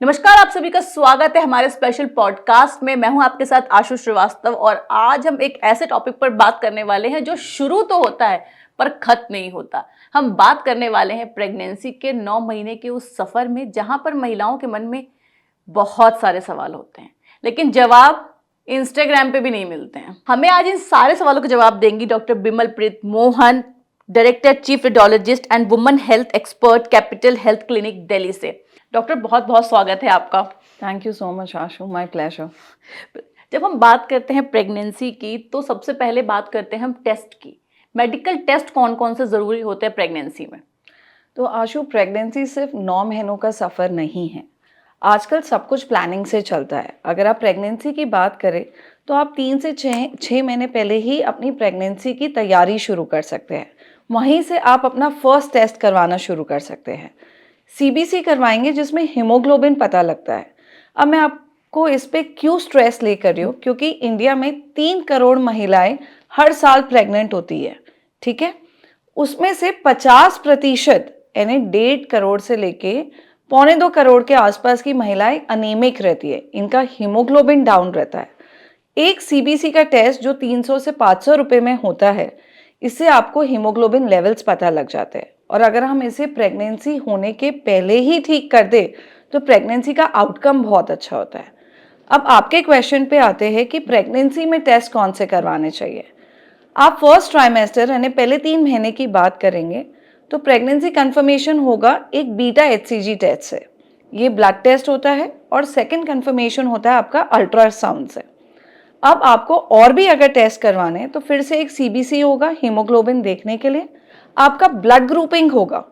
नमस्कार, आप सभी का स्वागत है हमारे स्पेशल पॉडकास्ट में। मैं हूं आपके साथ आशु श्रीवास्तव और आज हम एक ऐसे टॉपिक पर बात करने वाले हैं जो शुरू तो होता है पर खत्म नहीं होता। हम बात करने वाले हैं प्रेगनेंसी के 9 महीने के उस सफर में जहां पर महिलाओं के मन में बहुत सारे सवाल होते हैं लेकिन जवाब इंस्टाग्राम पे भी नहीं मिलते हैं। हमें आज इन सारे सवालों के जवाब देंगी doctor Bimalpreet Mohan, director chief radiologist and women health expert, capital health clinic Delhi से। डॉक्टर बहुत बहुत स्वागत है आपका। Thank you so much Ashu, my pleasure. जब हम बात करते हैं प्रेगनेंसी की तो सबसे पहले बात करते हैं हम टेस्ट की। मेडिकल टेस्ट कौन कौन से ज़रूरी होते हैं प्रेगनेंसी में? तो आशु, प्रेगनेंसी सिर्फ 9 महीनों का सफ़र नहीं है। आजकल सब कुछ प्लानिंग से चलता है। अगर आप प्रेगनेंसी की बात करें तो आप 3 से 6 महीने पहले ही अपनी प्रेगनेंसी की तैयारी शुरू कर सकते हैं। वहीं से आप अपना फर्स्ट टेस्ट करवाना शुरू कर सकते हैं। सीबीसी करवाएंगे जिसमें हीमोग्लोबिन पता लगता है। अब मैं आपको इस पे क्यों स्ट्रेस लेकर रही हूँ, क्योंकि इंडिया में 3 करोड़ महिलाएं हर साल प्रेग्नेंट होती है, ठीक है। उसमें से 50% यानी 1.5 करोड़ से लेके 1.25 करोड़ के आसपास की महिलाएं अनीमिक रहती है। इनका हीमोग्लोबिन डाउन रहता है। एक सीबीसी का टेस्ट जो 300 से 500 रुपए में होता है, इससे आपको हीमोग्लोबिन लेवल्स पता लग जाते हैं। और अगर हम इसे प्रेगनेंसी होने के पहले ही ठीक कर दे तो प्रेगनेंसी का आउटकम बहुत अच्छा होता है। अब आपके क्वेश्चन पे आते हैं कि प्रेगनेंसी में टेस्ट कौन से करवाने चाहिए। आप फर्स्ट ट्राइमेस्टर यानी पहले 3 महीने की बात करेंगे तो प्रेगनेंसी कंफर्मेशन होगा एक बीटा एचसीजी टेस्ट से। ये ब्लड टेस्ट होता है और सेकंड कंफर्मेशन होता है आपका अल्ट्रासाउंड से। अब आपको और भी अगर टेस्ट करवाने हैं तो फिर से एक सीबीसी होगा हीमोग्लोबिन देखने के लिए। आपका ब्लड ग्रुपिंग होगा।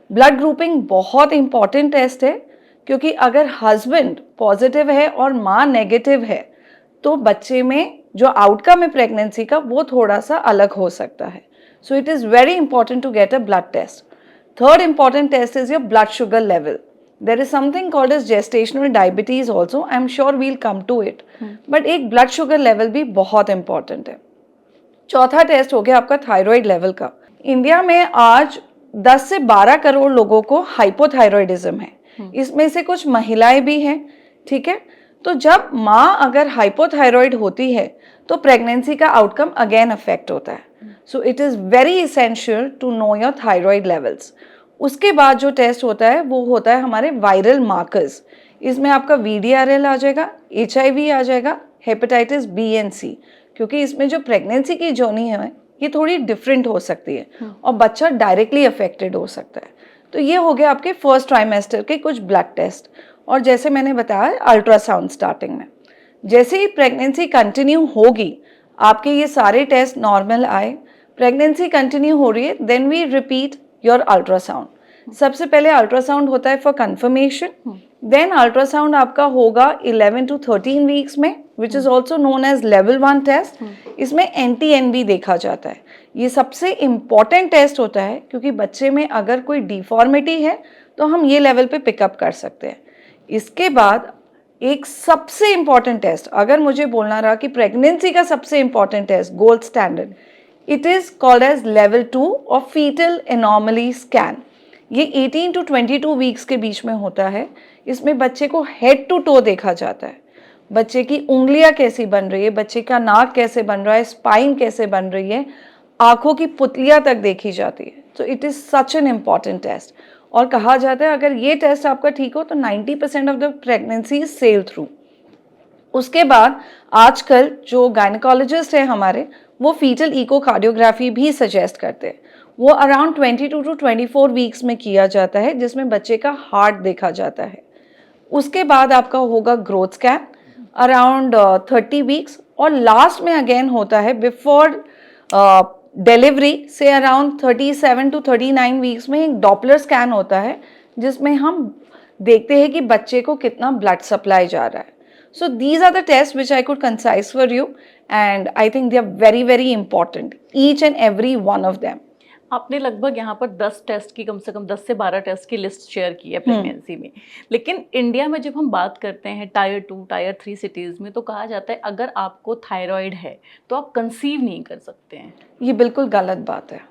ब्लड ग्रुपिंग बहुत इंपॉर्टेंट टेस्ट है, क्योंकि अगर हस्बैंड पॉजिटिव है और माँ नेगेटिव है तो बच्चे में जो आउटकम है प्रेगनेंसी का वो थोड़ा सा अलग हो सकता है। So it is very important to get a blood test. Third important test is your blood sugar level. There is something called as gestational diabetes also. I'm sure we'll come to it. But एक blood sugar level भी बहुत important है। चौथा test हो गया आपका thyroid level का। India में आज 10 से 12 करोड़ लोगों को हाइपोथायरॉयडिज्म है। इसमें से कुछ महिलाएं भी हैं, ठीक है। तो जब माँ अगर हाइपोथायरॉयड होती है तो प्रेगनेंसी का आउटकम अगेन अफेक्ट होता है। So it is very essential to know your thyroid levels. उसके बाद जो टेस्ट होता है वो होता है हमारे वायरल मार्कर्स। इसमें आपका वीडीआरएल आ जाएगा, एचआईवी आ जाएगा, हेपेटाइटिस बी एंड सी, क्योंकि इसमें जो प्रेगनेंसी की जर्नी है ये थोड़ी डिफरेंट हो सकती है और बच्चा डायरेक्टली अफेक्टेड हो सकता है। तो ये हो गया आपके फर्स्ट ट्राइमेस्टर के कुछ ब्लड टेस्ट। और जैसे मैंने बताया अल्ट्रासाउंड स्टार्टिंग में। जैसे ही प्रेगनेंसी कंटिन्यू होगी, आपके ये सारे टेस्ट नॉर्मल आए, प्रेगनेंसी कंटिन्यू हो रही है, then we repeat your ultrasound. सबसे पहले अल्ट्रासाउंड होता है फॉर कंफर्मेशन। देन अल्ट्रासाउंड आपका होगा 11 to 13 वीक्स में, which is also known as level 1 test. इसमें NT-NB देखा जाता है। ये सबसे इम्पॉर्टेंट टेस्ट होता है, क्योंकि बच्चे में अगर कोई डिफॉर्मिटी है तो हम ये लेवल पे पिकअप कर सकते हैं। इसके बाद एक सबसे इम्पॉर्टेंट टेस्ट, अगर मुझे बोलना रहा कि प्रेगनेंसी का सबसे important test gold standard, it is called as level 2 of foetal anomaly scan. ये 18 to 22 वीक्स के बीच में होता है। इसमें बच्चे को हेड टू टो देखा जाता है। बच्चे की उंगलियां कैसी बन रही है, बच्चे का नाक कैसे बन रहा है, स्पाइन कैसे बन रही है, आंखों की पुतलियां तक देखी जाती है। तो it is such an important test. और कहा जाता है अगर ये टेस्ट आपका ठीक हो तो 90% of the pregnancy is sail through. उसके बाद आजकल जो गायनेकोलॉजिस्ट है हमारे, वो फीटल इकोकार्डियोग्राफी भी सजेस्ट करते हैं। वो अराउंड 22 to 24 वीक्स में किया जाता है, जिसमें बच्चे का हार्ट देखा जाता है। उसके बाद आपका होगा ग्रोथ स्कैन अराउंड 30 वीक्स। और लास्ट में अगेन होता है बिफोर डिलीवरी से अराउंड 37 to 39 वीक्स में एक डॉपलर स्कैन होता है, जिसमें हम देखते हैं कि बच्चे को कितना ब्लड सप्लाई जा रहा है। So these are the tests which I could concise for you, and I think they are very very important, each and every one of them. आपने लगभग यहाँ पर 10 टेस्ट की, कम से कम 10 से 12 टेस्ट की लिस्ट शेयर की है प्रेगनेंसी में। लेकिन इंडिया में जब हम बात करते हैं टायर 2 टायर 3 सिटीज़ में, तो कहा जाता है अगर आपको थायराइड है तो आप कंसीव नहीं कर सकते हैं। ये बिल्कुल गलत बात है।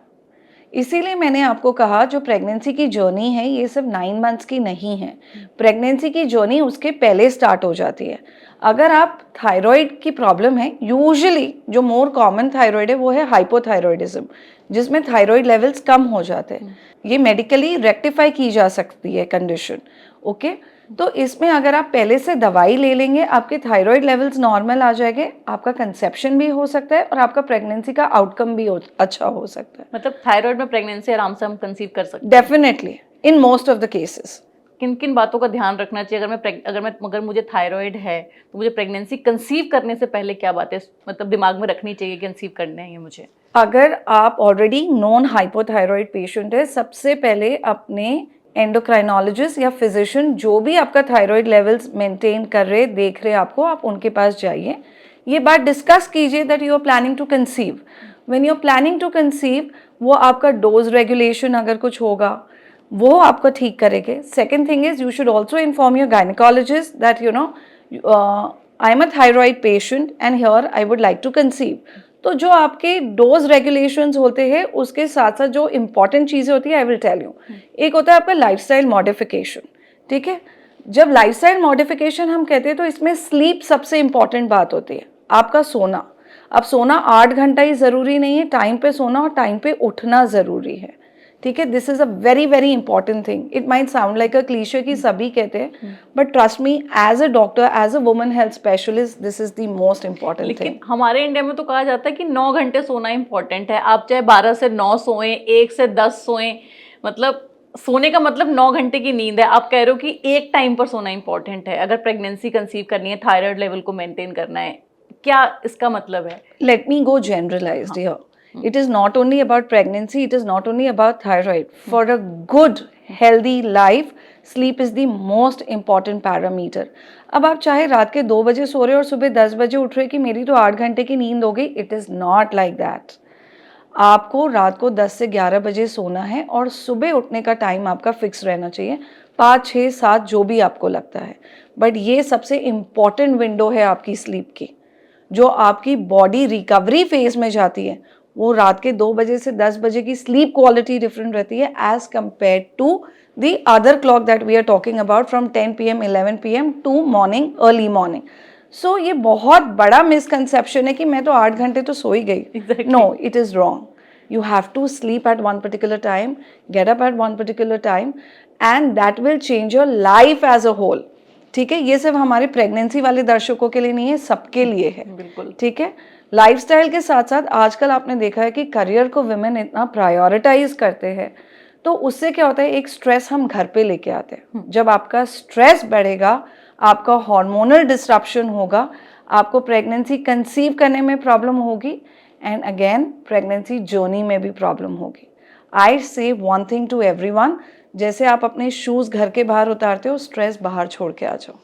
इसीलिए मैंने आपको कहा जो प्रेगनेंसी की जर्नी है ये सिर्फ 9 मंथ्स की नहीं है। प्रेगनेंसी की जर्नी उसके पहले स्टार्ट हो जाती है। अगर आप थायराइड की प्रॉब्लम है, यूजुअली जो मोर कॉमन थायराइड है वो है हाइपोथायराइडिज्म, जिसमें थायराइड लेवल्स कम हो जाते हैं। ये मेडिकली रेक्टिफाई की जा सकती है कंडीशन, ओके। तो इसमें अगर आप पहले से दवाई ले लेंगे, आपके थायराइड लेवल्स नॉर्मल आ जाएंगे, आपका कंसेप्शन भी हो सकता है और आपका प्रेगनेंसी का आउटकम भी अच्छा हो सकता है। मतलब थायराइड में प्रेगनेंसी आराम से हम कंसीव कर सकते हैं? Definitely, in most of the cases. किन किन बातों का ध्यान रखना चाहिए? अगर मुझे थायराइड है तो मुझे प्रेगनेंसी कंसीव करने से पहले क्या बातें मतलब दिमाग में रखनी चाहिए कि कंसीव करने हैं ये मुझे? अगर आप ऑलरेडी नॉन हाइपोथायराइड पेशेंट है, सबसे पहले अपने एंडोक्राइनोलॉजिस्ट या फिजिशियन जो भी आपका थायराइड लेवल्स मेंटेन कर रहे देख रहे आपको, आप उनके पास जाइए। ये बात डिस्कस कीजिए that you are planning to conceive. When you are planning to conceive, वो आपका डोज रेगुलेशन अगर कुछ होगा वो आपको ठीक करेंगे। Second thing is you should also inform your gynaecologist that I am a thyroid patient and here I would like to conceive. तो जो आपके डोज रेगुलेशंस होते हैं उसके साथ साथ जो इंपॉर्टेंट चीज़ें होती है आई विल टेल यू। एक होता है आपका लाइफस्टाइल मॉडिफिकेशन, ठीक है। जब लाइफस्टाइल मॉडिफिकेशन हम कहते हैं तो इसमें स्लीप सबसे इंपॉर्टेंट बात होती है, आपका सोना। अब सोना 8 घंटा ही ज़रूरी नहीं है, टाइम पे सोना और टाइम पे उठना ज़रूरी है, ठीक है। This is a very very important thing. It might sound like a cliche कि सभी कहते हैं, but trust me, as a doctor, as a woman health specialist, this is the most important thing. लेकिन हमारे इंडिया में तो कहा जाता है कि 9 घंटे सोना इंपॉर्टेंट है। आप चाहे 12 से 9 सोएं, 1 से 10 सोएं, मतलब सोने का मतलब 9 घंटे की नींद है। आप कह रहे हो कि एक टाइम पर सोना इंपॉर्टेंट है अगर प्रेगनेंसी कंसीव करनी है, थायराइड लेवल को मेंटेन करना है, क्या इसका मतलब है? Let me go generalized here. It is not only about pregnancy, it is not only about thyroid. For a good, healthy life, sleep is the most important parameter. अब आप चाहे रात के 2 बजे सो रहे हो और सुबह 10 बजे उठ रहे कि मेरी तो 8 घंटे की नींद हो गई, it is not like that. आपको रात को 10 से 11 बजे सोना है और सुबह उठने का टाइम आपका फिक्स रहना चाहिए, 5, 6, 7 जो भी आपको लगता है। बट ये सबसे इम्पॉर्टेंट विंडो है आपकी स्लीप की। जो आपकी बॉडी रिकवरी फेज में जाती है वो रात के 2 बजे से 10 बजे की स्लीप क्वालिटी डिफरेंट रहती है as compare to the other clock that we are talking about from 10 PM 11 PM to morning, early morning. So ये बहुत बड़ा मिसकंसेप्शन है कि मैं तो 8 घंटे तो सो ही गई। No, it is wrong. You have to sleep at one particular time, get up at one particular time, and that will change your life as a whole. ठीक है, ये सिर्फ हमारे प्रेगनेंसी वाले दर्शकों के लिए नहीं है, सबके लिए है। बिल्कुल, ठीक है। लाइफस्टाइल के साथ साथ आजकल आपने देखा है कि करियर को विमेन इतना प्रायोरिटाइज करते हैं, तो उससे क्या होता है, एक स्ट्रेस हम घर पे लेके आते हैं। जब आपका स्ट्रेस बढ़ेगा, आपका हार्मोनल डिस्ट्रप्शन होगा, आपको प्रेगनेंसी कंसीव करने में प्रॉब्लम होगी, एंड अगेन प्रेगनेंसी जर्नी में भी प्रॉब्लम होगी। आई से वन थिंग टू एवरीवन, जैसे आप अपने शूज़ घर के बाहर उतारते हो, स्ट्रेस बाहर छोड़ के आ जाओ।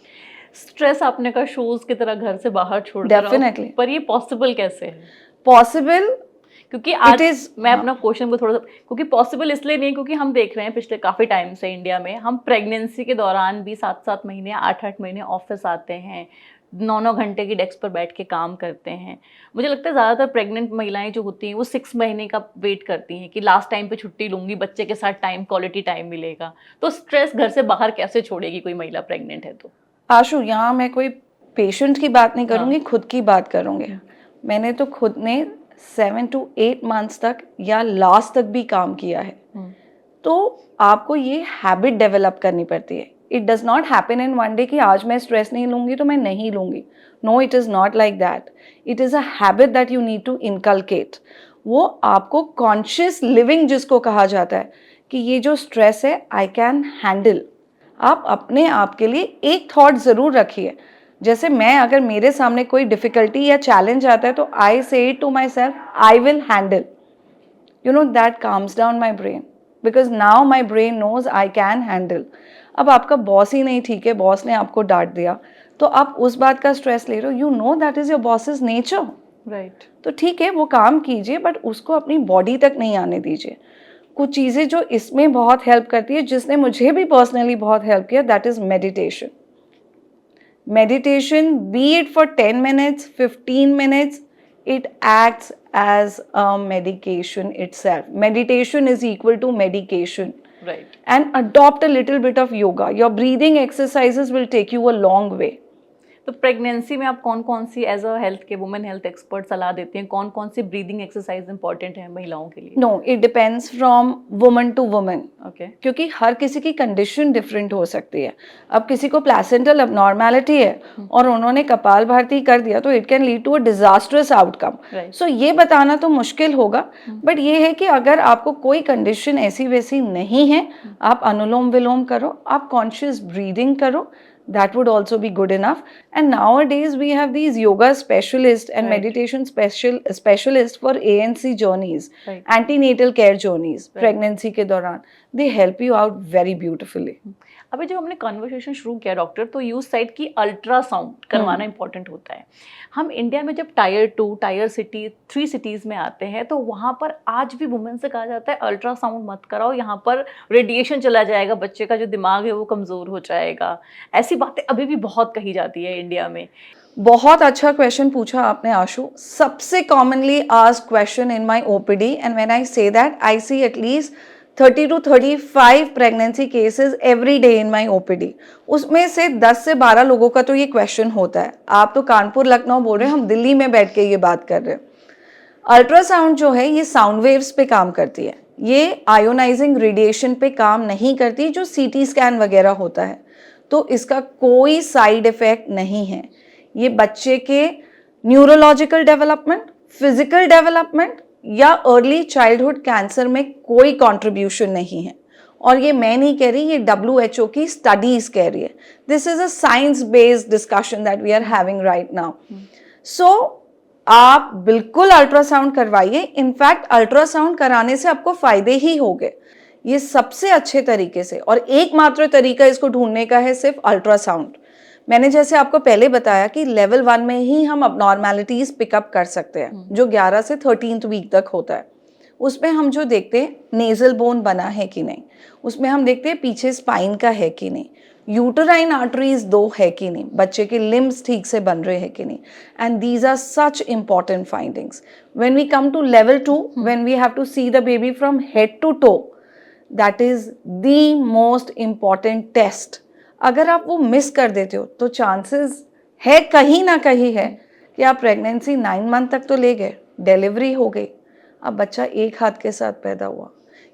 स्ट्रेस आपने कहा शूज की तरह घर से बाहर छोड़ कर आओ। Definitely. पर ये पॉसिबल कैसे है? पॉसिबल, क्योंकि आज मैं हाँ। अपना क्वेश्चन को थोड़ा सा, क्योंकि पॉसिबल इसलिए नहीं क्योंकि हम देख रहे हैं पिछले काफ़ी टाइम से इंडिया में हम प्रेगनेंसी के दौरान भी 7-7 महीने 8-8 महीने ऑफिस आते हैं, 9-9 घंटे की डेस्क पर बैठ के काम करते हैं। मुझे लगता है ज़्यादातर प्रेग्नेंट महिलाएं जो होती हैं वो 6 महीने का वेट करती हैं कि लास्ट टाइम पे छुट्टी लूँगी, बच्चे के साथ टाइम, क्वालिटी टाइम मिलेगा। तो स्ट्रेस घर से बाहर कैसे छोड़ेगी कोई महिला प्रेग्नेंट है तो? आशु, यहाँ मैं कोई पेशेंट की बात नहीं करूँगी, खुद की बात करूँगी। मैंने तो खुद ने 7 to 8 मंथ्स तक या लास्ट तक भी काम किया है। तो आपको ये हैबिट डेवलप करनी पड़ती है। It does not happen in one day कि आज मैं स्ट्रेस नहीं लूँगी तो मैं नहीं लूँगी। No, it is not like that. It is a habit that you need to inculcate. वो आपको कॉन्शियस लिविंग जिसको कहा जाता है कि ये जो स्ट्रेस है आई कैन हैंडल। आप अपने आप के लिए एक थॉट ज़रूर रखिए। जैसे मैं, अगर मेरे सामने कोई डिफ़िकल्टी या चैलेंज आता है तो I say it to myself, I will handle. You know, that calms down my brain, because now my brain knows I can handle. अब आपका बॉस ही नहीं ठीक है, बॉस ने आपको डांट दिया, तो आप उस बात का स्ट्रेस ले रहे हो। You know that is your boss's nature, right. तो ठीक है वो काम कीजिए, बट उसको अपनी बॉडी तक नहीं आने दीजिए। कुछ चीज़ें जो इसमें बहुत हेल्प करती है, जिसने मुझे भी पर्सनली बहुत हेल्प किया, that is meditation. Meditation, B it for 10 minutes, 15 minutes, it acts as a medication itself. Meditation is equal to medication. Right. And adopt a little bit of yoga. Your breathing exercises will take you a long way. तो pregnancy में आप कौन कौन सी as a health के women health expert सलाह देते हैं, कौन कौन सी ब्रीदिंग एक्सरसाइज इंपॉर्टेंट है महिलाओं के लिए? No, it depends from woman to woman. Okay. क्योंकि हर किसी की कंडीशन डिफरेंट हो सकती है. अब किसी को प्लेसेंटल अबनॉर्मैलिटी है और उन्होंने कपाल भारती कर दिया तो it can lead to a disastrous outcome. So ये बताना तो मुश्किल होगा, बट ये है कि अगर आपको कोई कंडीशन ऐसी वैसी नहीं है, आप अनुलोम विलोम करो, आप कॉन्शियस ब्रीदिंग करो, that would also be good enough. And nowadays we have these yoga specialists and meditation specialists for ANC journeys, antenatal care journeys, pregnancy के दौरान. They help you out very beautifully. अभी जब हमने conversation शुरू किया doctor, तो use side की ultrasound करवाना इंपॉर्टेंट होता है. हम इंडिया में जब टायर 2 टायर सिटी 3 सिटीज़ में आते हैं तो वहाँ पर आज भी वुमेन से कहा जाता है अल्ट्रासाउंड मत कराओ, यहाँ पर रेडिएशन चला जाएगा, बच्चे का जो दिमाग है वो कमज़ोर हो जाएगा. ऐसी बातें अभी भी बहुत कही जाती है इंडिया में. बहुत अच्छा क्वेश्चन पूछा आपने आशु. सबसे commonly asked question in my OPD, and when I say that I see at least 30 to 35 pregnancy cases every day in my OPD. उसमें से 10 से 12 लोगों का तो ये क्वेश्चन होता है. आप तो कानपुर लखनऊ बोल रहे हैं, हम दिल्ली में बैठ के ये बात कर रहे हैं. अल्ट्रासाउंड जो है ये साउंड वेव्स पे काम करती है, ये आयोनाइजिंग रेडिएशन पे काम नहीं करती जो सीटी स्कैन वगैरह होता है. तो इसका कोई साइड इफेक्ट नहीं है. ये बच्चे के न्यूरोलॉजिकल डेवलपमेंट, फिजिकल डेवलपमेंट या अर्ली चाइल्डहुड कैंसर में कोई कंट्रीब्यूशन नहीं है. और ये मैं नहीं कह रही, ये WHO की स्टडीज कह रही है. This is a science based discussion that we are having right now. So आप बिल्कुल अल्ट्रासाउंड करवाइए. इनफैक्ट अल्ट्रासाउंड कराने से आपको फायदे ही होंगे. ये सबसे अच्छे तरीके से और एकमात्र तरीका इसको ढूंढने का है सिर्फ अल्ट्रासाउंड. मैंने जैसे आपको पहले बताया कि लेवल 1 में ही हम अबनॉर्मैलिटीज पिकअप कर सकते हैं, जो 11 से 13th वीक तक होता है. उसमें हम जो देखते हैं नेजल बोन बना है कि नहीं, उसमें हम देखते हैं पीछे स्पाइन का है कि नहीं, यूटराइन आर्टरीज 2 है कि नहीं, बच्चे के लिम्स ठीक से बन रहे हैं कि नहीं. And these are such important findings. When we come to level 2, when we have to see the baby from head to toe, that is the most important test. अगर आप वो मिस कर देते हो तो चांसेस है कहीं ना कहीं है कि आप प्रेगनेंसी 9 मंथ तक तो ले गए, डिलीवरी हो गई, अब बच्चा एक हाथ के साथ पैदा हुआ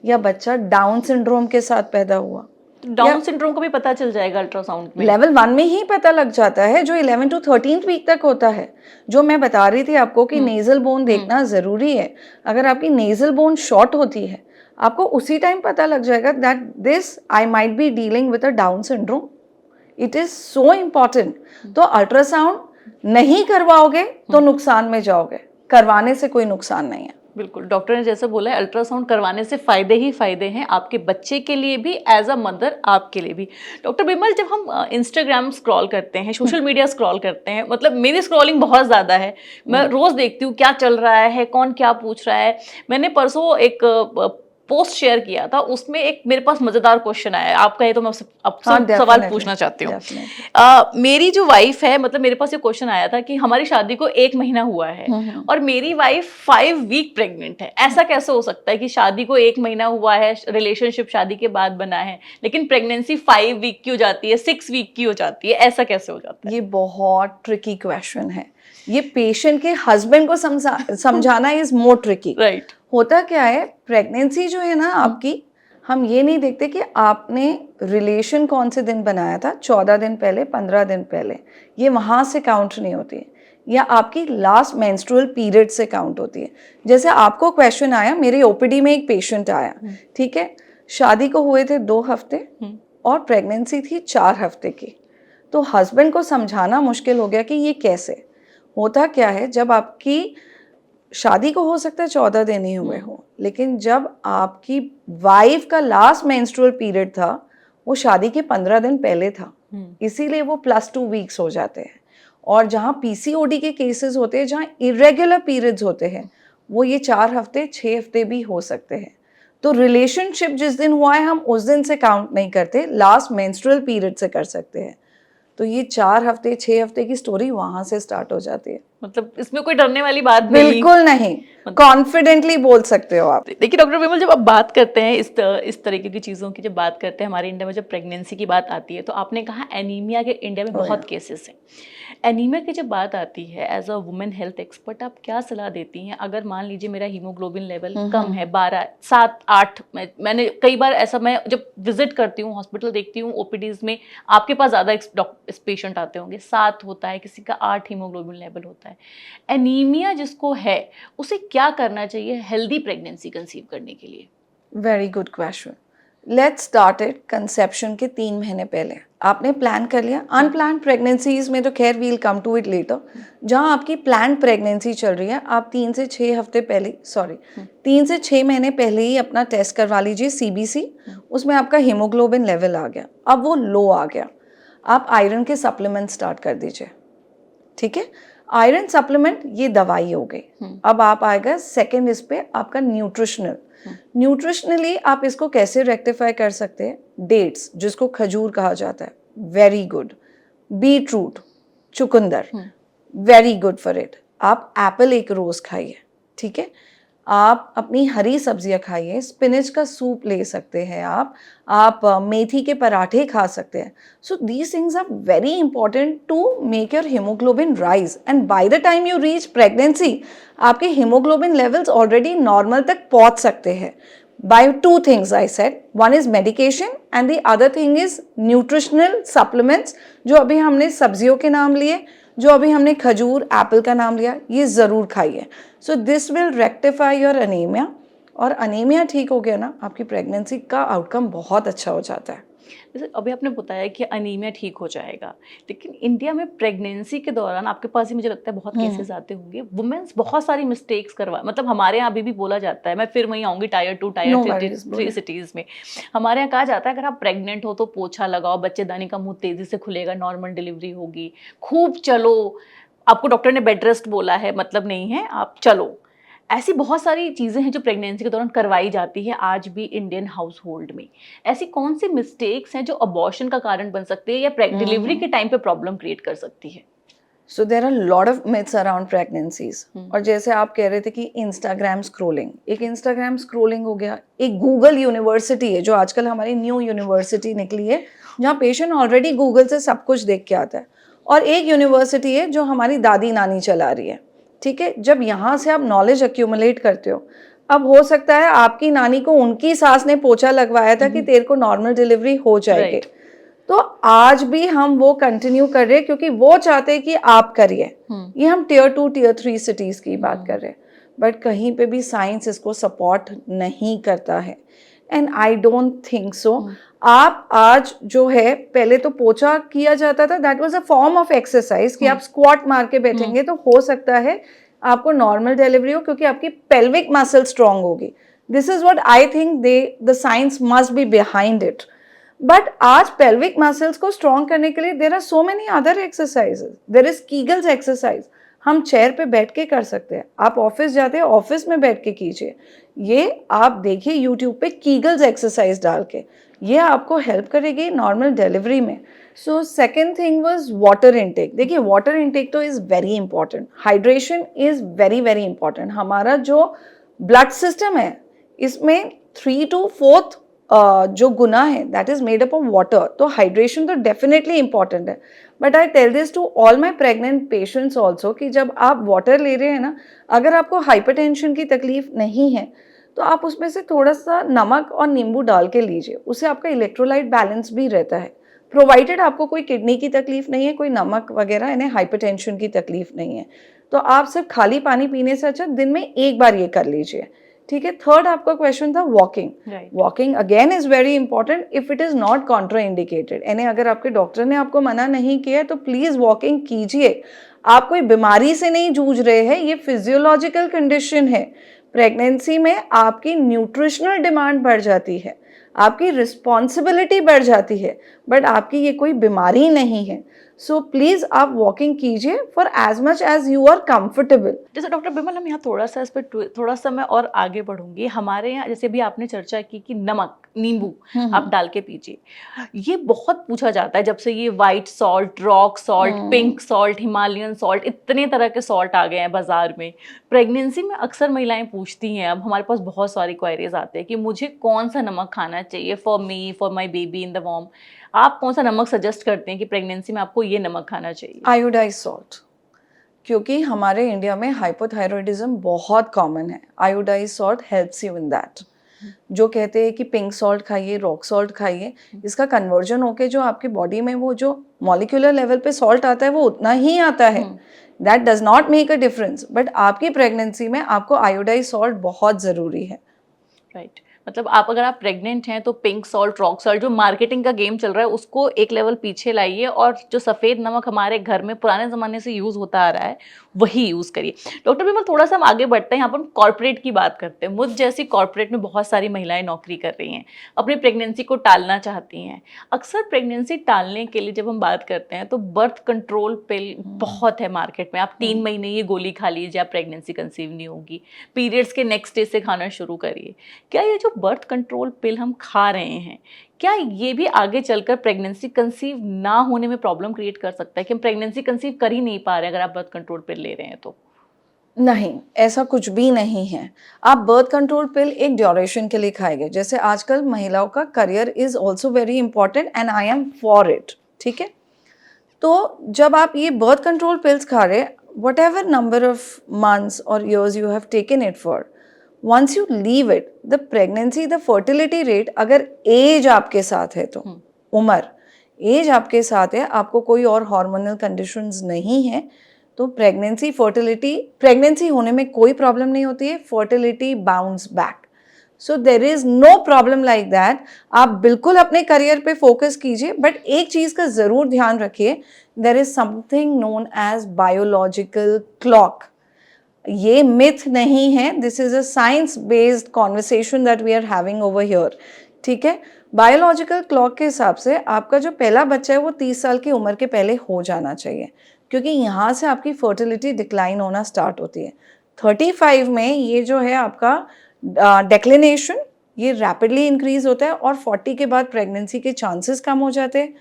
या बच्चा डाउन सिंड्रोम के साथ पैदा हुआ. डाउन सिंड्रोम को भी पता चल जाएगा अल्ट्रासाउंड में? लेवल 1 में ही पता लग जाता है, जो 11 to 13th वीक तक होता है. जो मैं बता रही थी आपको कि नेजल बोन देखना जरूरी है. अगर आपकी नेजल बोन शॉर्ट होती है, आपको उसी टाइम पता लग जाएगा that this I might be dealing with a down syndrome. It is so important. तो अल्ट्रासाउंड नहीं करवाओगे तो नुकसान में जाओगे, करवाने से कोई नुकसान नहीं है. बिल्कुल, डॉक्टर ने जैसे बोला है अल्ट्रासाउंड करवाने से फायदे ही फायदे हैं, आपके बच्चे के लिए भी, एज अ मदर आपके लिए भी. डॉक्टर बिमल, जब हम इंस्टाग्राम स्क्रॉल करते हैं, सोशल मीडिया स्क्रॉल करते हैं, मतलब मेरी स्क्रॉलिंग बहुत ज़्यादा है, मैं रोज़ देखती हूँ क्या चल रहा है, कौन क्या पूछ रहा है. मैंने परसों एक पोस्ट शेयर किया था, उसमें एक मेरे पास मजेदार क्वेश्चन आया. आप कहे तो मैं आपसे सवाल पूछना चाहती हूँ. मेरी जो वाइफ है, मतलब मेरे पास ये क्वेश्चन आया था कि हमारी शादी को 1 महीना हुआ है और मेरी वाइफ 5 वीक प्रेग्नेंट है. ऐसा कैसे हो सकता है कि शादी को 1 महीना हुआ है, रिलेशनशिप शादी के बाद बना है, लेकिन प्रेगनेंसी 5 वीक की हो जाती है, 6 वीक की हो जाती है, ऐसा कैसे हो जाता है? ये बहुत ट्रिकी क्वेश्चन है. ये पेशेंट के हस्बैंड को समझाना इज मोर ट्रिकी. राइट. होता क्या है, प्रेगनेंसी जो है ना आपकी, हम ये नहीं देखते कि आपने रिलेशन कौन से दिन बनाया था, 14 दिन पहले, 15 दिन पहले, ये वहाँ से काउंट नहीं होती है, या आपकी लास्ट मेंस्ट्रुअल पीरियड से काउंट होती है. जैसे आपको क्वेश्चन आया, मेरे ओपीडी में एक पेशेंट आया, ठीक है, शादी को हुए थे 2 हफ्ते और प्रेगनेंसी थी 4 हफ्ते की. तो हस्बैंड को समझाना मुश्किल हो गया कि ये कैसे. होता क्या है, जब आपकी शादी को हो सकता है 14 दिन ही हुए हो, लेकिन जब आपकी वाइफ का लास्ट मेंस्ट्रुअल पीरियड था वो शादी के 15 दिन पहले था, इसीलिए वो +2 वीक्स हो जाते हैं. और जहाँ PCOD के केसेस होते हैं, जहाँ इरेगुलर पीरियड्स होते हैं, वो ये 4 हफ्ते 6 हफ्ते भी हो सकते हैं. तो रिलेशनशिप जिस दिन हुआ है हम उस दिन से काउंट नहीं करते, लास्ट मेंस्ट्रुअल पीरियड से कर सकते हैं. तो ये 4 हफ्ते 6 हफ्ते की स्टोरी वहाँ से स्टार्ट हो जाती है. मतलब इसमें कोई डरने वाली बात नहीं। बिल्कुल नहीं, कॉन्फिडेंटली बोल सकते हो आप। देखिए डॉक्टर विमल, जब आप बात करते हैं इस तरीके की चीज़ों की, जब बात करते हैं हमारे इंडिया में, जब प्रेगनेंसी की बात आती है, तो आपने कहा एनीमिया के इंडिया में बहुत केसेस हैं। एनीमिया की जब बात आती है, as a women health expert आप क्या सलाह देती हैं? अगर मान लीजिए मेरा हीमोग्लोबिन लेवल कम है, 12, 7, 8, मैंने कई बार ऐसा, मैं जब विजिट करती हूँ हॉस्पिटल, देखती हूँ ओपीडीज में, आपके पास ज़्यादा पेशेंट आते होंगे, 7 होता है, किसी का 8 हीमोग्लोबिन लेवल होता है। एनीमिया जिसको है उसे क्या करना चाहिए हेल्दी प्रेगनेंसी कंसीव करने के लिए? Very good question. Let's start it conception के 3 महीने पहले आपने प्लान कर लिया। अनप्लान प्रेगनेंसीज में तो खैर we'll come to it later. जहाँ आपकी प्लान प्रेगनेंसी चल रही है, आप 3 से 6 हफ्ते पहले, 3 से 6 महीने पहले ही अपना टेस्ट करवा लीजिए, सीबीसी। उसमें आपका हीमोग्लोबिन लेवल आ गया, अब वो लो आ गया, आप आयरन के सप्लीमेंट स्टार्ट कर दीजिए। ठीक है, आयरन सप्लीमेंट ये दवाई हो गई। अब आप आएगा सेकेंड इस पे आपका न्यूट्रिशनल। न्यूट्रिशनली आप इसको कैसे रेक्टिफाई कर सकते हैं? डेट्स, जिसको खजूर कहा जाता है, वेरी गुड। बीट रूट, चुकंदर, वेरी गुड फॉर इट। आप एप्पल एक रोज खाइए, ठीक है। आप अपनी हरी सब्जियां खाइए, स्पिनच का सूप ले सकते हैं आप मेथी के पराठे खा सकते हैं। So these things are very important to make your haemoglobin rise, and by the time you reach pregnancy आपके हीमोग्लोबिन लेवल्स ऑलरेडी नॉर्मल तक पहुंच सकते हैं। by 2 things I said, one is medication and the other thing is nutritional supplements, जो अभी हमने सब्जियों के नाम लिए, जो अभी हमने खजूर एप्पल का नाम लिया, ये ज़रूर खाइए। So this will rectify your anaemia, और अनीमिया ठीक हो गया ना, आपकी प्रेगनेंसी का आउटकम बहुत अच्छा हो जाता है। जैसे अभी आपने बताया कि अनीमिया ठीक हो जाएगा, लेकिन इंडिया में प्रेगनेंसी के दौरान आपके पास ही मुझे लगता है बहुत केसेस आते होंगे, वुमेन्स बहुत सारी मिस्टेक्स करवा, मतलब हमारे यहाँ अभी भी बोला जाता है, मैं फिर वहीं आऊँगी टायर 2 टायर 3 सिटीज़ में, हमारे यहाँ कहा जाता है अगर आप प्रेग्नेंट हो तो पोछा लगाओ, बच्चेदानी का मुंह तेज़ी से खुलेगा, नॉर्मल डिलीवरी होगी, खूब चलो, आपको डॉक्टर ने बेड रेस्ट बोला है, मतलब नहीं है, आप चलो। ऐसी बहुत सारी चीज़ें हैं जो प्रेगनेंसी के दौरान करवाई जाती है आज भी इंडियन हाउस होल्ड में। ऐसी कौन सी मिस्टेक्स हैं जो अबॉर्शन का कारण बन सकती है या डिलीवरी के टाइम पे प्रॉब्लम क्रिएट कर सकती है? So there are lot of myths around pregnancies. और जैसे आप कह रहे थे कि इंस्टाग्राम स्क्रोलिंग, एक इंस्टाग्राम स्क्रोलिंग हो गया, एक गूगल यूनिवर्सिटी है जो आजकल हमारी न्यू यूनिवर्सिटी निकली है, जहाँ पेशेंट ऑलरेडी गूगल से सब कुछ देख के आता है, और एक यूनिवर्सिटी है जो हमारी दादी नानी चला रही है। ठीक है, जब यहाँ से आप नॉलेज एक्यूमुलेट करते हो, अब हो सकता है आपकी नानी को उनकी सास ने पोछा लगवाया था कि तेरे को नॉर्मल डिलीवरी हो जाएगी, तो आज भी हम वो कंटिन्यू कर रहे हैं क्योंकि वो चाहते हैं कि आप करिए। ये हम टियर 2 टियर 3 सिटीज की बात कर रहे हैं, बट कहीं पे भी साइंस इसको सपोर्ट नहीं करता है, and I don't think so. आप आज जो है, पहले तो पोछा किया जाता था, that was a form of exercise कि आप स्क्वाट मार के बैठेंगे तो हो सकता है आपको नॉर्मल डिलीवरी हो क्योंकि आपकी पेल्विक मसल स्ट्रांग होगी। This is what I think the science must be behind it. But आज पेल्विक मसल्स को स्ट्रॉन्ग करने के लिए there are so many other exercises. There is Kegels exercise, हम चेयर पे बैठ के कर सकते हैं। आप ऑफिस जाते हैं, ऑफिस में बैठ के कीजिए। ये आप देखिए यूट्यूब पे कीगल्स एक्सरसाइज डाल के, ये आपको हेल्प करेगी नॉर्मल डिलीवरी में। So second thing was water intake. देखिए वाटर इनटेक तो is very important, hydration is very very important. हमारा जो ब्लड सिस्टम है इसमें 3 to 4 जो गुना है that is made up of water, तो हाइड्रेशन तो डेफिनेटली इंपॉर्टेंट है। But I tell this to all my pregnant patients also कि जब आप वाटर ले रहे हैं ना, अगर आपको हाइपरटेंशन की तकलीफ नहीं है तो आप उसमें से थोड़ा सा नमक और नींबू डाल के लीजिए, उससे आपका इलेक्ट्रोलाइट बैलेंस भी रहता है, प्रोवाइडेड आपको कोई किडनी की तकलीफ नहीं है, कोई नमक वगैरह यानी हाइपरटेंशन की तकलीफ नहीं है। तो आप सिर्फ खाली पानी पीने से अच्छा दिन में एक बार ये कर लीजिए। ठीक है, थर्ड आपका क्वेश्चन था walking. Walking again is very important if it is not Contra indicated, यानी अगर आपके डॉक्टर ने आपको मना नहीं किया है तो प्लीज वॉकिंग कीजिए। आप कोई बीमारी से नहीं जूझ रहे हैं, ये फिजियोलॉजिकल कंडीशन है। प्रेगनेंसी में आपकी न्यूट्रिशनल डिमांड बढ़ जाती है, आपकी रिस्पॉन्सिबिलिटी बढ़ जाती है, बट आपकी ये कोई बीमारी नहीं है। सो प्लीज आप वॉकिंग कीजिए for as much as you are comfortable. जैसे डॉक्टर बिमल, हम यहाँ थोड़ा सा इस पर थोड़ा सा मैं और आगे बढ़ूंगी। हमारे यहाँ जैसे भी आपने चर्चा की कि नमक, नींबू आप डाल के पीजिए। ये बहुत पूछा जाता है जब से ये white salt, rock salt, pink salt, Himalayan salt, इतने तरह के सॉल्ट आ गए हैं बाजार में। प्रेगनेंसी में अक्सर महिलाएं पूछती हैं, अब हमारे पास बहुत सारी क्वेरीज आते हैं कि मुझे कौन सा नमक खाना चाहिए for me, for my baby in the वॉर्म। आप कौन सा नमक सजेस्ट करते हैं कि प्रेगनेंसी में आपको ये नमक खाना चाहिए? आयोडाइज सॉल्ट, क्योंकि हमारे इंडिया में हाइपोथायरॉयडिज्म बहुत कॉमन है। Iodise salt helps you in that. जो कहते हैं कि पिंक सॉल्ट खाइए, रॉक सॉल्ट खाइए, इसका कन्वर्जन होके जो आपकी बॉडी में वो जो मॉलिक्यूलर लेवल पे सॉल्ट आता है वो उतना ही आता है। That does not make a difference, but आपकी प्रेगनेंसी में आपको आयोडाइज सॉल्ट बहुत ज़रूरी है। राइट, मतलब आप अगर आप प्रेग्नेंट हैं तो पिंक सॉल्ट, रॉक सॉल्ट, जो मार्केटिंग का गेम चल रहा है उसको एक लेवल पीछे लाइए और जो सफ़ेद नमक हमारे घर में पुराने ज़माने से यूज़ होता आ रहा है वही यूज़ करिए। डॉक्टर बिमल, थोड़ा सा हम आगे बढ़ते हैं, यहाँ पर हम कॉर्पोरेट की बात करते हैं। मुझ जैसी कॉर्पोरेट में बहुत सारी महिलाएं नौकरी कर रही हैं, अपनी प्रेगनेंसी को टालना चाहती हैं। अक्सर प्रेगनेंसी टालने के लिए जब हम बात करते हैं तो बर्थ कंट्रोल पिल बहुत है मार्केट में। आप 3 महीने ये गोली खा लीजिए, आप प्रेगनेंसी कंसीव नहीं होगी। पीरियड्स के नेक्स्ट डे से खाना शुरू करिए। क्या ये जो बर्थ कंट्रोल पिल हम खा रहे हैं, क्या ये भी आगे चलकर प्रेगनेंसी कंसीव ना होने में प्रॉब्लम क्रिएट कर सकता है कि हम प्रेगनेंसी कंसीव कर ही नहीं पा रहे अगर आप बर्थ कंट्रोल पिल ले रहे हैं तो? नहीं, ऐसा कुछ भी नहीं है। आप बर्थ कंट्रोल पिल एक ड्यूरेशन के लिए खाएंगे। जैसे आजकल महिलाओं का career is also very important and I am for it, ठीक है। तो जब आप ये बर्थ कंट्रोल पिल्स खा रहे, whatever number of months और years you have taken it for, once you leave it, the pregnancy, the fertility rate, अगर एज आपके साथ है तो उम्र, एज आपके साथ है, आपको कोई और हार्मोनल कंडीशंस नहीं है, तो प्रेगनेंसी, फर्टिलिटी, प्रेगनेंसी होने में कोई प्रॉब्लम नहीं होती है। Fertility bounce back, so there is no problem like that. आप बिल्कुल अपने करियर पे फोकस कीजिए, बट एक चीज़ का ज़रूर ध्यान रखिए, there is something known as biological clock. ये मिथ नहीं है, this is a science based conversation that we are having over here, ठीक है। बायोलॉजिकल क्लॉक के हिसाब से आपका जो पहला बच्चा है वो 30 साल की उम्र के पहले हो जाना चाहिए, क्योंकि यहाँ से आपकी फर्टिलिटी डिक्लाइन होना स्टार्ट होती है। 35 में ये जो है आपका डेक्लिनेशन, ये रैपिडली इंक्रीज होता है और 40 के बाद प्रेगनेंसी के चांसेस कम हो जाते हैं,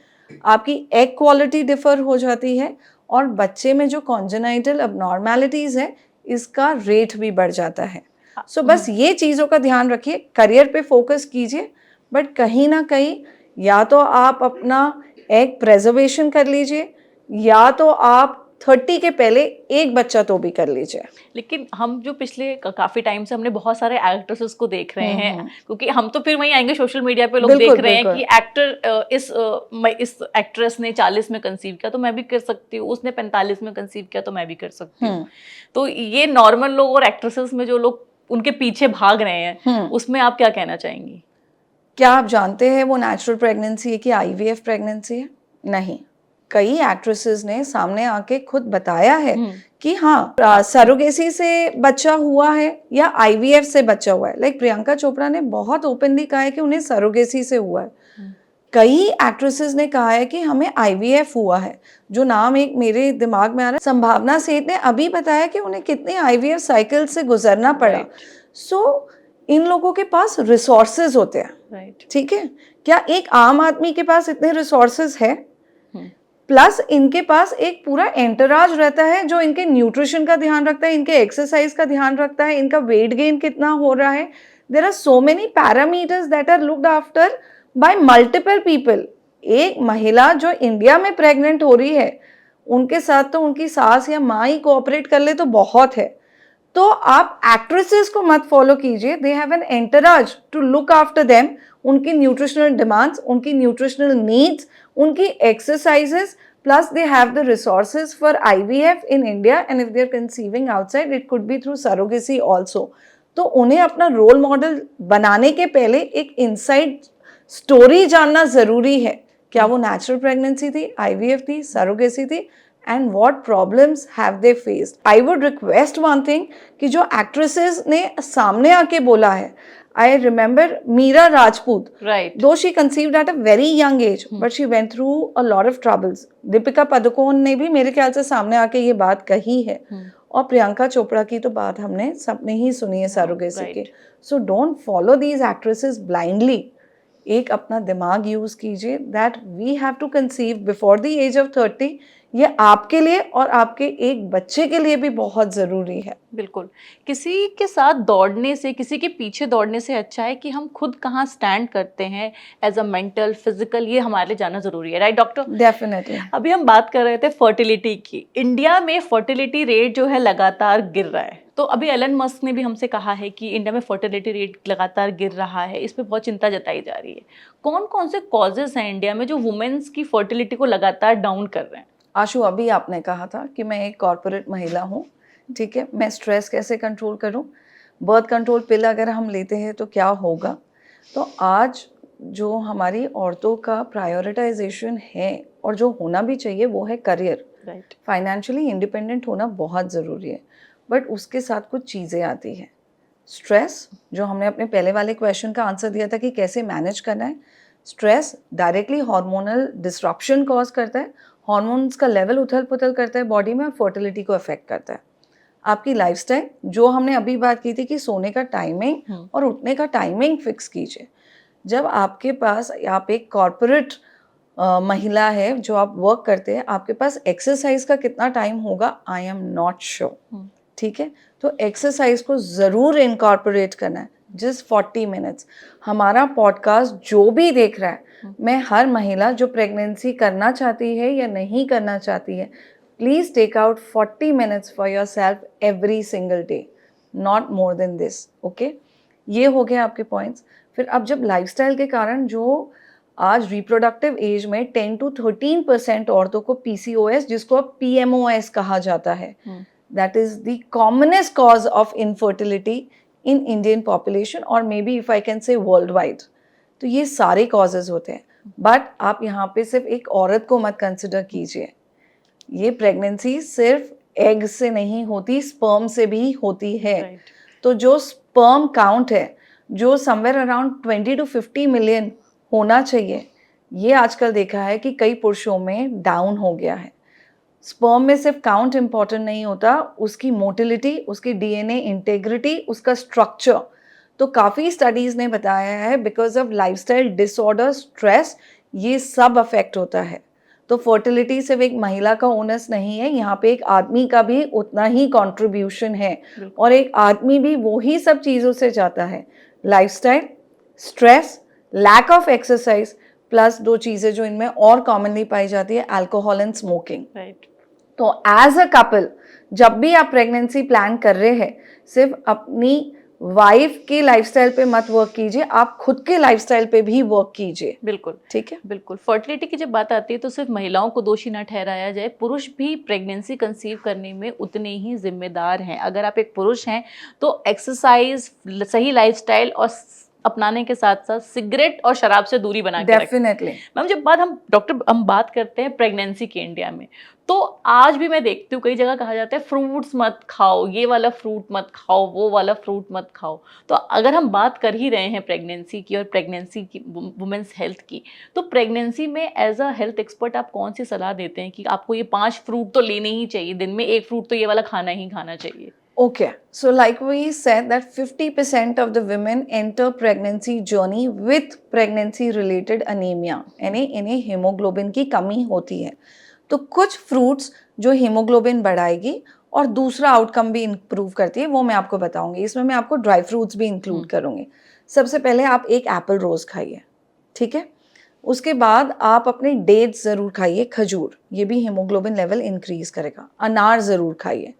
आपकी एग क्वालिटी डिफर हो जाती है और बच्चे में जो कॉन्जेनाइटल अबनॉर्मैलिटीज़ है इसका रेट भी बढ़ जाता है। सो बस ये चीज़ों का ध्यान रखिए, करियर पे फोकस कीजिए, बट कहीं ना कहीं या तो आप अपना एग प्रेजर्वेशन कर लीजिए या तो आप 30 के पहले एक बच्चा तो भी कर लीजिए। लेकिन हम जो पिछले काफी टाइम से हमने बहुत सारे एक्ट्रेसेस को देख रहे हैं, क्योंकि हम तो फिर वहीं आएंगे, सोशल मीडिया पे लोग देख रहे हैं कि एक्टर इस एक्ट्रेस ने 40 में कंसीव किया तो मैं भी कर सकती हूँ, उसने 45 में कंसीव किया तो मैं भी कर सकती हूँ। तो ये नॉर्मल लोग और एक्ट्रेसेस में जो लोग उनके पीछे भाग रहे हैं, उसमें आप क्या कहना चाहेंगी? क्या आप जानते हैं वो नेचुरल प्रेगनेंसी है कि आईवीएफ प्रेगनेंसी है? नहीं, कई एक्ट्रेसेस ने सामने आके खुद बताया है कि हाँ सरोगेसी से बच्चा हुआ है या आईवीएफ से बच्चा हुआ है। लाइक प्रियंका चोपड़ा ने बहुत ओपनली कहा है कि उन्हें सरोगेसी से हुआ है। कई एक्ट्रेसेस ने कहा है कि हमें आईवीएफ हुआ है। जो नाम एक मेरे दिमाग में आ रहा है, संभावना सेठ ने अभी बताया कि उन्हें कितने आईवीएफ साइकिल से गुजरना पड़ा। सो इन लोगों के पास रिसोर्सेज होते हैं, ठीक है। क्या एक आम आदमी के पास इतने रिसोर्सेज है? प्लस इनके पास एक पूरा एंटराज रहता है जो इनके न्यूट्रिशन का ध्यान रखता है, इनके एक्सरसाइज का ध्यान रखता है, इनका वेट गेन कितना हो रहा है। There are so many parameters that are looked after by multiple people. एक महिला जो इंडिया में प्रेग्नेंट हो रही है, उनके साथ तो उनकी सास या माँ ही कोऑपरेट कर ले तो बहुत है। तो आप एक्ट्रेसेस को मत फॉलो कीजिए, they have an entourage to look after them. उनकी न्यूट्रिशनल डिमांड्स, उनकी न्यूट्रिशनल नीड्स, उनकी exercises, plus they have the resources for IVF in India, and if they are conceiving outside it could be through surrogacy also. तो उन्हें अपना role model बनाने के पहले एक इनसाइड स्टोरी जानना जरूरी है। क्या वो नेचुरल प्रेगनेंसी थी, आईवीएफ थी, सरोगेसी थी, and what problems have they faced? I would request one thing कि जो actresses ने सामने आके बोला है, I remember Meera Rajput, right, though she conceived at a very young age, but she went through a lot of troubles. Deepika Padukone ने भी मेरे ख्याल से सामने आके ये बात कही है, और प्रियंका चोपड़ा की तो बात हमने सबने ही सुनी है सरोगेसी की। So don't follow these actresses blindly. एक अपना दिमाग यूज कीजिए that we have to conceive before the age of 30। ये आपके लिए और आपके एक बच्चे के लिए भी बहुत ज़रूरी है। बिल्कुल। किसी के साथ दौड़ने से, किसी के पीछे दौड़ने से अच्छा है कि हम खुद कहाँ स्टैंड करते हैं एज अ मेंटल, फिजिकल, ये हमारे लिए जानना ज़रूरी है, राइट डॉक्टर? डेफिनेटली। अभी हम बात कर रहे थे फर्टिलिटी की। इंडिया में फर्टिलिटी रेट जो है लगातार गिर रहा है। तो अभी एलन मस्क ने भी हमसे कहा है कि इंडिया में फर्टिलिटी रेट लगातार गिर रहा है, इस पे बहुत चिंता जताई जा रही है। कौन कौन से कॉजेज हैं इंडिया में जो वुमेन्स की फर्टिलिटी को लगातार डाउन कर रहे हैं? आशु, अभी आपने कहा था कि मैं एक कॉर्पोरेट महिला हूँ, ठीक है, मैं स्ट्रेस कैसे कंट्रोल करूँ, बर्थ कंट्रोल पिल अगर हम लेते हैं तो क्या होगा। तो आज जो हमारी औरतों का प्रायोरिटाइजेशन है और जो होना भी चाहिए वो है करियर। राइट। फाइनेंशियली इंडिपेंडेंट होना बहुत ज़रूरी है, बट उसके साथ कुछ चीज़ें आती हैं। स्ट्रेस, जो हमने अपने पहले वाले क्वेश्चन का आंसर दिया था कि कैसे मैनेज करना है। Stress directly hormonal disruption cause करता है, हार्मोन्स का लेवल उथल पुथल करता है बॉडी में और फर्टिलिटी को अफेक्ट करता है। आपकी लाइफस्टाइल, जो हमने अभी बात की थी कि सोने का टाइमिंग और उठने का टाइमिंग फिक्स कीजिए। जब आपके पास, आप एक कॉर्पोरेट महिला है जो आप वर्क करते हैं, आपके पास एक्सरसाइज का कितना टाइम होगा, आई एम नॉट श्योर, ठीक है। तो एक्सरसाइज को ज़रूर इनकॉर्पोरेट करना है, जस्ट 40 मिनट्स। हमारा पॉडकास्ट जो भी देख रहा है, मैं हर महिला जो प्रेगनेंसी करना चाहती है या नहीं करना चाहती है, please take out 40 minutes for yourself every single day, not more than this, okay. ये हो गया आपके पॉइंट्स। फिर अब जब लाइफस्टाइल के कारण जो आज रिप्रोडक्टिव एज में 10 to 13% औरतों को PCOS, जिसको अब PMOS कहा जाता है, that is the commonest cause of infertility in Indian population or maybe if I can say worldwide। तो ये सारे causes होते हैं, बट आप यहाँ पे सिर्फ एक औरत को मत कंसिडर कीजिए। ये प्रेगनेंसी सिर्फ एग से नहीं होती, स्पर्म से भी होती है। तो जो स्पर्म काउंट है, जो समवेयर अराउंड 20 to 50 मिलियन होना चाहिए, ये आजकल देखा है कि कई पुरुषों में डाउन हो गया है। स्पर्म में सिर्फ काउंट इंपॉर्टेंट नहीं होता, उसकी मोटिलिटी, उसकी DNA इंटेग्रिटी, उसका स्ट्रक्चर। तो काफ़ी स्टडीज़ ने बताया है because of lifestyle disorder, stress, ये सब अफेक्ट होता है। तो फर्टिलिटी सिर्फ एक महिला का ओनस नहीं है, यहाँ पे एक आदमी का भी उतना ही कंट्रीब्यूशन है, और एक आदमी भी वही सब चीज़ों से जाता है, lifestyle, stress, lack of exercise, plus दो चीज़ें जो इनमें और कॉमनली पाई जाती है, अल्कोहल एंड स्मोकिंग। तो एज अ कपल जब भी आप प्रेगनेंसी प्लान कर रहे हैं, सिर्फ अपनी वाइफ की लाइफस्टाइल पे मत वर्क कीजिए, आप खुद के लाइफस्टाइल पे भी वर्क कीजिए। बिल्कुल, ठीक है। बिल्कुल। फर्टिलिटी की जब बात आती है तो सिर्फ महिलाओं को दोषी न ठहराया जाए, पुरुष भी प्रेगनेंसी कंसीव करने में उतने ही जिम्मेदार हैं। अगर आप एक पुरुष हैं तो एक्सरसाइज, सही लाइफस्टाइल और अपनाने के साथ साथ सिगरेट और शराब से दूरी बना के रखें। डेफिनेटली मैम, जब बात हम बात करते हैं प्रेगनेंसी की इंडिया में, तो आज भी मैं देखती हूँ कई जगह कहा जाता है फ्रूट्स मत खाओ, ये वाला फ्रूट मत खाओ, वो वाला फ्रूट मत खाओ। तो अगर हम बात कर ही रहे हैं प्रेगनेंसी की और प्रेगनेंसी की, वुमेन्स हेल्थ की, तो प्रेगनेंसी में एज अ हेल्थ एक्सपर्ट आप कौन सी सलाह देते हैं कि आपको ये 5 फ्रूट तो लेने ही चाहिए, दिन में 1 फ्रूट तो ये वाला खाना ही खाना चाहिए? Okay, so like we said that 50% of the women enter pregnancy journey with pregnancy related anemia, यानी इन्हें हीमोग्लोबिन की कमी होती है। तो कुछ फ्रूट्स जो हीमोग्लोबिन बढ़ाएगी और दूसरा आउटकम भी इम्प्रूव करती है, वो मैं आपको बताऊंगी। इसमें मैं आपको ड्राई फ्रूट्स भी इंक्लूड करूंगी। सबसे पहले आप एक एप्पल रोज खाइए, ठीक है। उसके बाद आप अपने डेट्स ज़रूर खाइए, खजूर, ये भी हीमोग्लोबिन लेवल इंक्रीज करेगा। अनार ज़रूर खाइए।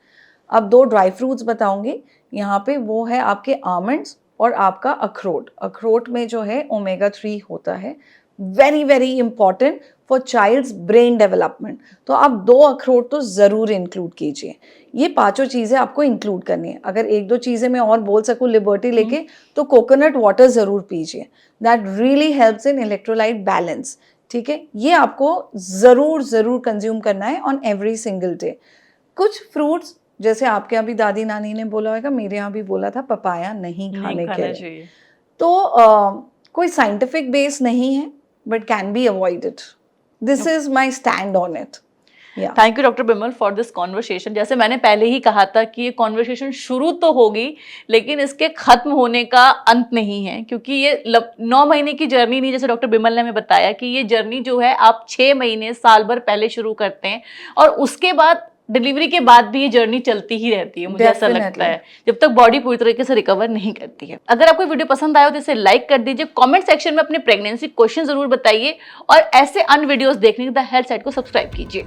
अब 2 ड्राई फ्रूट्स बताऊंगी यहाँ पे, वो है आपके आमंड्स और आपका अखरोट। अखरोट में जो है ओमेगा 3 होता है, very very important for child's brain development. तो आप 2 अखरोट तो ज़रूर इंक्लूड कीजिए। ये पांचों चीज़ें आपको इंक्लूड करनी है। अगर 1-2 चीज़ें मैं और बोल सकूँ लिबर्टी लेके, तो कोकोनट वाटर ज़रूर पीजिए, that really helps in electrolyte balance, ठीक है। ये आपको ज़रूर कंज्यूम करना है ऑन एवरी सिंगल डे। कुछ फ्रूट्स, जैसे आपके यहाँ भी दादी नानी ने बोला होगा, मेरे यहाँ भी बोला था, पपाया नहीं खाने चाहिए। तो कोई साइंटिफिक बेस नहीं है, but can be avoided. This is my stand on it. Yeah. Thank you doctor Bimal for this conversation. जैसे मैंने पहले ही कहा था कि ये कॉन्वर्सेशन शुरू तो होगी लेकिन इसके खत्म होने का अंत नहीं है, क्योंकि ये 9 महीने की जर्नी नहीं, जैसे डॉक्टर बिमल ने हमें बताया कि ये जर्नी जो है आप 6 महीने साल भर पहले शुरू करते हैं और उसके बाद डिलीवरी के बाद भी ये जर्नी चलती ही रहती है, मुझे ऐसा लगता है, जब तक बॉडी पूरी तरीके से रिकवर नहीं करती है। अगर आपको वीडियो पसंद आया तो इसे लाइक कर दीजिए, कमेंट सेक्शन में अपने प्रेगनेंसी क्वेश्चन जरूर बताइए और ऐसे अन्य वीडियोस देखने के लिए द हेल्थ साइट को सब्सक्राइब कीजिए।